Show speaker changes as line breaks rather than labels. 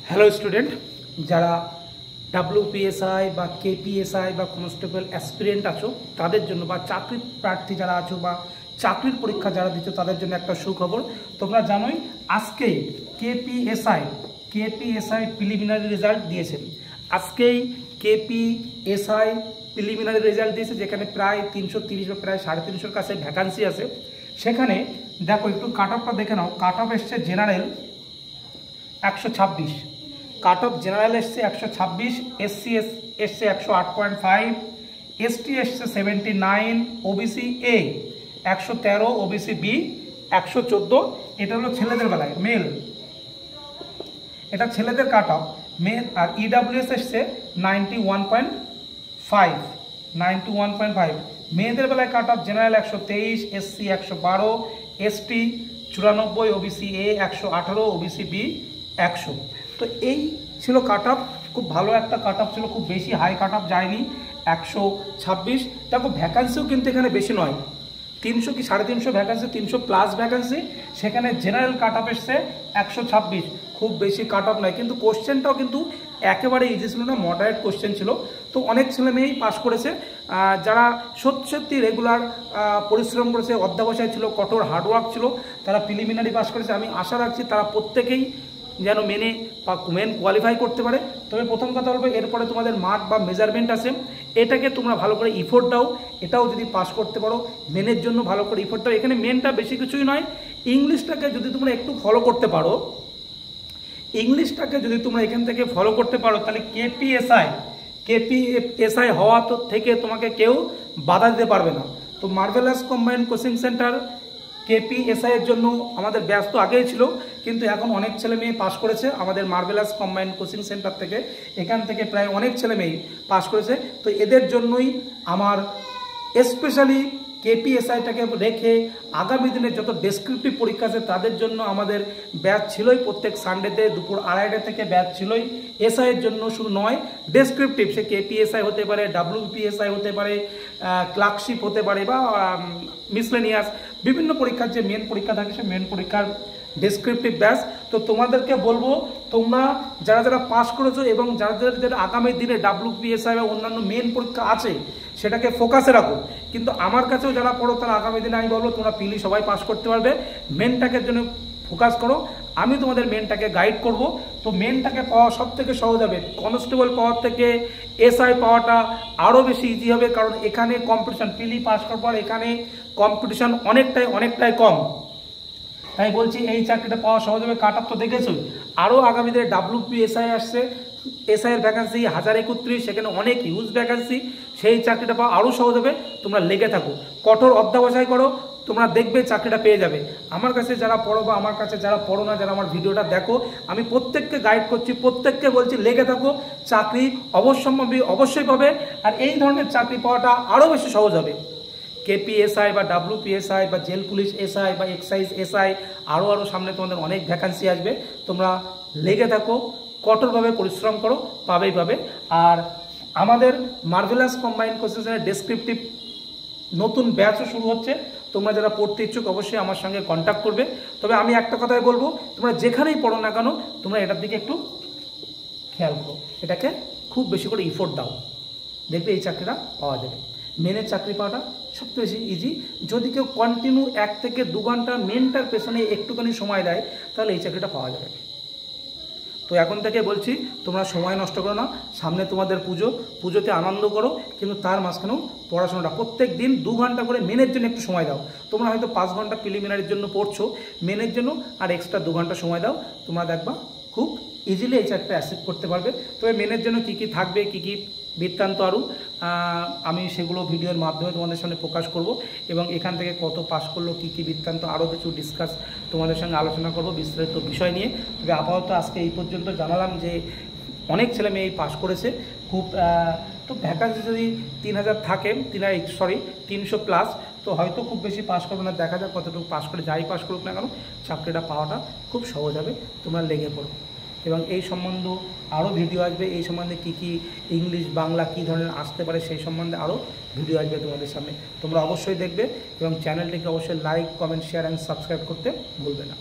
Hello student, যারা WPSI বা KPSI বা কনস্টেবল অ্যাসপিরেন্ট আছো তাদের জন্য, বা চাকরির প্রার্থী যারা আছো বা চাকরির পরীক্ষা যারা দিচ্ছ তাদের জন্য একটা সুখবর। তোমরা জানোই আজকেই কেপিএসআই প্রিলিমিনারি রেজাল্ট দিয়েছে। আজকেই কেপিএসআই প্রিলিমিনারি রেজাল্ট দিয়েছে, যেখানে প্রায় 330 বা প্রায় 350-এর কাছে ভ্যাকান্সি আছে। সেখানে দেখো একটু কাট অফটা দেখে নাও। কাট অফ এসছে জেনারেল 126, কাট অফ জেনারেল এসছে 126, এসসি এসছে 108.5, এসটি এসছে 79, ওবিসি এ 113, ওবিসি বি 114। এটা হলো ছেলেদের বেলায় মেল, এটা ছেলেদের কাট অফ মেল। আর ইডাব্লিউএস এসছে 91.5, মেয়েদের বেলায় cut off general 123, SC 112, ST 94, OBC A 118, OBC B 100। তো এই ছিল কাট অফ, খুব ভালো একটা কাট অফ ছিল, খুব বেশি হাই কাট অফ যায়নি 126। দেখো ভ্যাকান্সিও কিন্তু এখানে বেশি নয়, 300 কি 350 ভ্যাকান্সি, 300+ ভ্যাকান্সি। সেখানে জেনারেল কাট অফ এসছে 126, খুব বেশি কাট অফ নয়। কিন্তু কোশ্চেনটাও কিন্তু একেবারে ইজি ছিল না, মডারেট কোশ্চেন ছিল। তো অনেক ছেলে মেয়েই পাস করেছে, যারা সত্যি রেগুলার পরিশ্রম করেছে, অধ্যাবসায় ছিল, কঠোর হার্ডওয়ার্ক ছিল, তারা প্রিলিমিনারি পাস করেছে। আমি আশা রাখছি তারা প্রত্যেকেই যেন মেন কোয়ালিফাই করতে পারে। তবে প্রথম কথা বলবো, এরপরে তোমাদের মার্ক বা মেজারমেন্ট আছে, এটাকে তোমরা ভালো করে ইফোর্ট দাও। এটাও যদি পাস করতে পারো, মেনের জন্য ভালো করে ইফোর্ট দাও। এখানে মেনটা বেশি কিছুই নয়, ইংলিশটাকে যদি তোমরা একটু ফলো করতে পারো, ইংলিশটাকে যদি তোমরা এখান থেকে ফলো করতে পারো, তাহলে কেপিএসআই হওয়া তো থেকে তোমাকে কেউ বাধা দিতে পারবে না। তো marvellous combined coaching centre KPSI এর জন্য আমাদের ব্যাচ তো আগেই ছিল, কিন্তু এখন অনেক ছেলে মেয়ে পাস করেছে আমাদের মার্ভেলাস কম্বাইন্ড কোচিং সেন্টার থেকে। এখান থেকে প্রায় অনেক ছেলে মেয়ে পাস করেছে। তো এদের জন্যই আমার স্পেশালি কেপিএসআইটাকে রেখে আগামী দিনে যত ডেসক্রিপটিভ পরীক্ষা আছে তাদের জন্য আমাদের ব্যাচ ছিলই, প্রত্যেক সানডেতে দুপুর 2:30 থেকে ব্যাচ ছিলই। এসআই এর জন্য শুধু নয়, ডেসক্রিপটিভ, সে কেপিএসআই হতে পারে, ডাব্লিউপিএসআই হতে পারে, ক্লার্কশিপ হতে পারে, বা মিসলেনিয়াস বিভিন্ন পরীক্ষার যে মেন পরীক্ষা থাকে, সে মেন পরীক্ষার ডেসক্রিপটিভ ব্যাচ। তো তোমাদেরকে বলবো, তোমরা যারা যারা পাস করেছো এবং যাদের আগামী দিনে ডাব্লিউপিএসআই বা অন্যান্য মেন পরীক্ষা আছে সেটাকে ফোকাসে রাখো। কিন্তু আমার কাছেও যারা পড়ো তারা আগামী দিনে আমি বলবো তোমরা পিলি সবাই পাস করতে পারবে। মেনটাকে জন্য ফোকাস করো, আমি তোমাদের মেনটাকে গাইড করব। তো মেনটাকে পাওয়া সব থেকে সহজ হবে, কনস্টেবল পাওয়ার থেকে এসআই পাওয়াটা আরও বেশি ইজি হবে, কারণ এখানে কম্পিটিশন, পিলি পাস করার পর এখানে কম্পিটিশন অনেকটাই কম। তাই বলছি এই চাকরিটা পাওয়া সহজ হবে। কাট অফ তো দেখেছোই, আরও আগামী দিনে ডাব্লিউপিএসআই আসছে, এসআইয়ের ভ্যাকান্সি 1031, সেখানে অনেক হিউজ ভ্যাকান্সি। সেই চাকরিটা পাওয়া আরও সহজ হবে। তোমরা লেগে থাকো, কঠোর অধ্যবসায় করো, তোমরা দেখবে চাকরিটা পেয়ে যাবে। আমার কাছে যারা পড়ো বা আমার কাছে যারা পড়ো না, যারা আমার ভিডিওটা দেখো, আমি প্রত্যেককে গাইড করছি, প্রত্যেককে বলছি লেগে থাকো, চাকরি অবশ্যই পাবে। আর এই ধরনের চাকরি পাওয়াটা আরও বেশি সহজ হবে। কেপিএসআই বা ডাব্লিউপিএসআই বা জেল পুলিশ এসআই বা এক্সাইজ এসআই, আরও সামনে তোমাদের অনেক ভ্যাকান্সি আসবে। তোমরা লেগে থাকো, কঠোরভাবে পরিশ্রম করো, পাবে। আর আমাদের marvellous combined coaching centre descriptive নতুন ব্যাচও শুরু হচ্ছে। তোমরা যারা পড়তে ইচ্ছুক অবশ্যই আমার সঙ্গে কন্ট্যাক্ট করবে। তবে আমি একটা কথাই বলবো, তোমরা যেখানেই পড়ো না কেন, তোমরা এটার দিকে একটু খেয়াল করো, এটাকে খুব বেশি করে ইফোর্ট দাও, দেখবে এই চাকরিটা পাওয়া যাবে। মেনের চাকরি পাওয়াটা সবচেয়ে বেশি ইজি। যদি কেউ কন্টিনিউ 1 থেকে 2 ঘন্টা মেনটার পেছনে একটুখানি সময় দেয়, তাহলে এই চাকরিটা পাওয়া যাবে। তো এখন থেকে বলছি, তোমরা সময় নষ্ট করো না। সামনে তোমাদের পুজোতে আনন্দ করো, কিন্তু তার মাঝখানেও পড়াশোনাটা প্রত্যেক দিন 2 ঘন্টা করে মেনের জন্য একটু সময় দাও। তোমরা হয়তো 5 ঘন্টা প্রিলিমিনারির জন্য পড়ছো, মেনের জন্য আর এক্সট্রা 2 ঘন্টা সময় দাও, তোমরা দেখবা খুব ইজিলি এই চাকরিটা অ্যাচিভ করতে পারবে। তবে মেনের জন্য কী কী থাকবে, কী কী বৃত্তান্ত আরও আমি সেগুলো ভিডিওর মাধ্যমে তোমাদের সামনে প্রকাশ করব, এবং এখান থেকে কত পাস করলো, কী কী বৃত্তান্ত, আরও কিছু ডিসকাস তোমাদের সঙ্গে আলোচনা করব বিস্তারিত বিষয় নিয়ে। তবে আপাতত আজকে এই পর্যন্ত জানালাম যে অনেক ছেলে মেয়ে পাস করেছে। খুব তো ভ্যাকান্সি যদি 3000 থাকে, 300+, তো হয়তো খুব বেশি পাস করবে না, দেখা যাক কতটুকু পাস করে। যাই পাস করুক না কেন, চাকরিটা পাওয়াটা খুব সহজ হবে, তোমরা লেগে পড়ো। এবং এই সম্বন্ধে আরও ভিডিও আসবে, এই সম্বন্ধে কী কী ইংলিশ বাংলা কী ধরনের আসতে পারে সেই সম্বন্ধে আরও ভিডিও আসবে তোমাদের সামনে। তোমরা অবশ্যই দেখবে, এবং চ্যানেলটিকে অবশ্যই like, comment, share and subscribe করতে ভুলবে না।